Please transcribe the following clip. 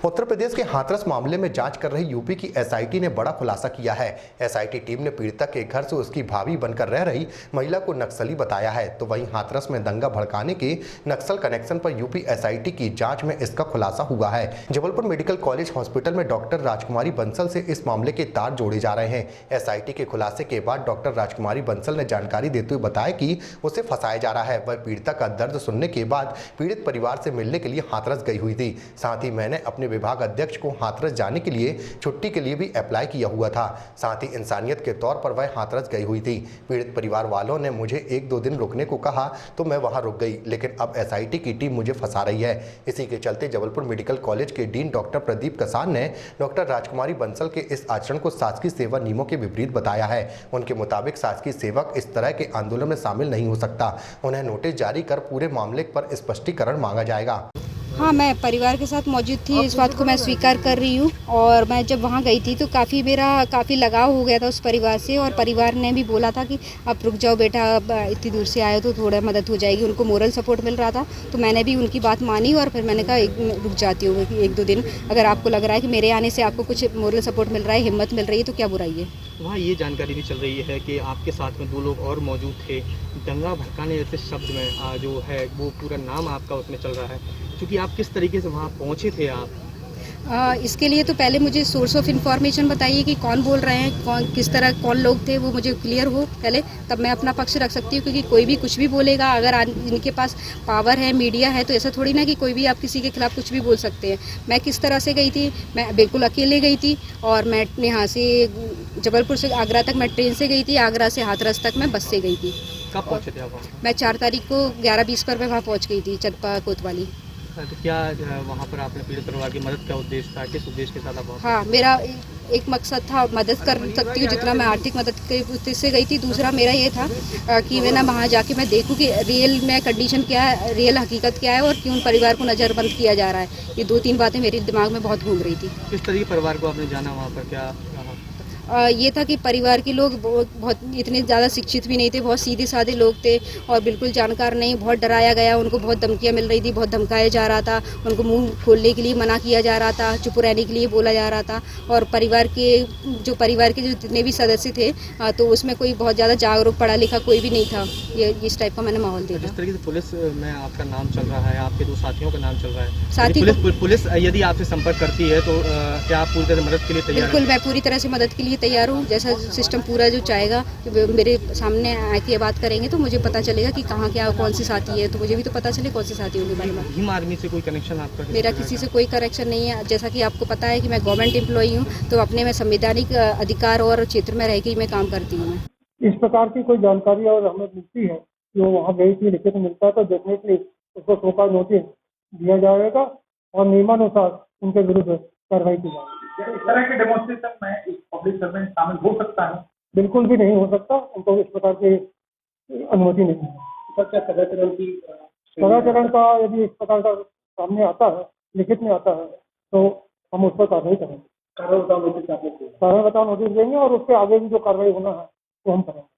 उत्तर प्रदेश के हाथरस मामले में जांच कर रही यूपी की एसआईटी ने बड़ा खुलासा किया है। एसआईटी टीम ने पीड़िता के घर से उसकी भाभी बनकर रह रही महिला को नक्सली बताया है, तो वहीं हाथरस में दंगा भड़काने के नक्सल कनेक्शन पर यूपी एसआईटी की जांच में इसका खुलासा हुआ है। जबलपुर मेडिकल कॉलेज हॉस्पिटल में डॉक्टर राजकुमारी बंसल से इस मामले के तार जोड़े जा रहे हैं। एसआईटी के खुलासे के बाद डॉक्टर राजकुमारी बंसल ने जानकारी देते हुए बताया कि उसे फंसाया जा रहा है। वह पीड़िता का दर्द सुनने के बाद पीड़ित परिवार से मिलने के लिए हाथरस गई हुई थी। साथ ही मैंने अपने विभाग अध्यक्ष को हाथरस जाने के लिए छुट्टी के लिए भी अप्लाई किया हुआ था। साथ ही इंसानियत के तौर पर वह हाथरस गई हुई थी। पीड़ित परिवार वालों ने मुझे 1-2 दिन रुकने को कहा तो मैं वहां रुक गई, लेकिन अब एसआईटी की टीम मुझे फंसा रही है। इसी के चलते जबलपुर मेडिकल कॉलेज के डीन डॉक्टर प्रदीप कसान ने डॉक्टर राजकुमारी बंसल के इस आचरण को शासकीय सेवा नियमों के विपरीत बताया है। उनके मुताबिक शासकीय सेवक इस तरह के आंदोलन में शामिल नहीं हो सकता। उन्हें नोटिस जारी कर पूरे मामले पर स्पष्टीकरण मांगा जाएगा। हाँ, मैं परिवार के साथ मौजूद थी, इस बात को मैं स्वीकार कर रही हूँ। और मैं जब वहाँ गई थी तो काफ़ी लगाव हो गया था उस परिवार से, और परिवार ने भी बोला था कि आप रुक जाओ बेटा, अब इतनी दूर से आए हो तो थोड़ा मदद हो जाएगी। उनको मोरल सपोर्ट मिल रहा था, तो मैंने भी उनकी बात मानी और फिर मैंने कहा रुक जाती हूँ 1-2 दिन। अगर आपको लग रहा है कि मेरे आने से आपको कुछ मोरल सपोर्ट मिल रहा है, हिम्मत मिल रही है, तो क्या बुराई है। वहाँ ये जानकारी भी चल रही है कि आपके साथ में 2 लोग और मौजूद थे। दंगा भड़काने जैसे शब्द में जो है वो पूरा नाम आपका उसमें चल रहा है, क्योंकि आप किस तरीके से वहाँ पहुँचे थे आप? इसके लिए तो पहले मुझे सोर्स ऑफ इन्फॉर्मेशन बताइए कि कौन बोल रहे हैं, कौन लोग थे, वो मुझे क्लियर हो पहले, तब मैं अपना पक्ष रख सकती हूँ। क्योंकि कोई भी कुछ भी बोलेगा, अगर इनके पास पावर है, मीडिया है, तो ऐसा थोड़ी ना कि कोई भी आप किसी के खिलाफ कुछ भी बोल सकते हैं। मैं किस तरह से गई थी, मैं बिल्कुल अकेले गई थी, और मैं यहाँ से जबलपुर से आगरा तक मैं ट्रेन से गई थी, आगरा से हाथरस तक मैं बस से गई थी। कब पहुँचे थे आप? मैं 4 तारीख को 11:20 पर मैं वहाँ पहुँच गई थी, चंपा कोतवाली। तो क्या वहाँ पर आपने पीड़ित परिवार की मदद का उद्देश्य था, किस उद्देश्य के साथ आप? हाँ, मेरा एक मकसद था, मदद कर सकती हूँ जितना मैं आर्थिक मदद के उद्देश्य से गई थी। दूसरा मेरा ये था कि मैं ना वहाँ जाके मैं देखूँ कि रियल में कंडीशन क्या है, रियल हकीकत क्या है, और क्यों परिवार को नज़रबंद किया जा रहा है। ये 2-3 बातें मेरे दिमाग में बहुत घूम रही थी। किस तरह के परिवार को आपने जाना वहाँ पर, क्या? ये था कि परिवार के लोग बहुत इतने ज़्यादा शिक्षित भी नहीं थे, बहुत सीधे साधे लोग थे और बिल्कुल जानकार नहीं। बहुत डराया गया, उनको बहुत धमकियाँ मिल रही थी, बहुत धमकाया जा रहा था, उनको मुंह खोलने के लिए मना किया जा रहा था, चुप रहने के लिए बोला जा रहा था। और परिवार के जो जितने भी सदस्य थे, तो उसमें कोई बहुत ज़्यादा जागरूक पढ़ा लिखा कोई भी नहीं था। ये इस टाइप का मैंने माहौल देखा। जिस तरीके से पुलिस में आपका नाम चल रहा है, आपके 2 साथियों का नाम चल रहा है, साथी पुलिस यदि आपसे संपर्क करती है तो क्या आप पूरी तरह मदद के लिए तैयार हैं? बिल्कुल, मैं पूरी तरह से मदद के लिए तैयार हूँ। जैसा सिस्टम पूरा जो चाहेगा कि मेरे सामने आके बात करेंगे तो मुझे पता चलेगा कि कहाँ क्या कौन सी साथी है, तो मुझे भी तो पता चले कौन सी साथी होगी बारे में। भीम आर्मी से कोई कनेक्शन आपका? मेरा किसी से कोई कनेक्शन नहीं है। जैसा कि आपको पता है कि मैं गवर्नमेंट एम्प्लॉई हूँ, तो अपने में संवैधानिक अधिकार और क्षेत्र में रह के मैं काम करती हूँ। इस प्रकार की कोई जानकारी और हमें मिलती है जो वहाँ गई थी, लिखित मिलता है तो डेफिनेटली उसको शोका नोटिस दिया जाएगा और नियमानुसार उनके विरुद्ध कार्रवाई की जाएगी। इस तरह के डेमोन्स्ट्रेशन में एक पब्लिक सर्वेंट शामिल हो सकता है? बिल्कुल भी नहीं हो सकता, उनको इस प्रकार की अनुमति नहीं है। सदाचरण का यदि इस प्रकार का सामने आता है, लिखित में आता है, तो हम उस पर कार्रवाई करेंगे। कारण बताओ नोटिस देंगे और उसके आगे भी जो कार्रवाई होना है वो हम करेंगे।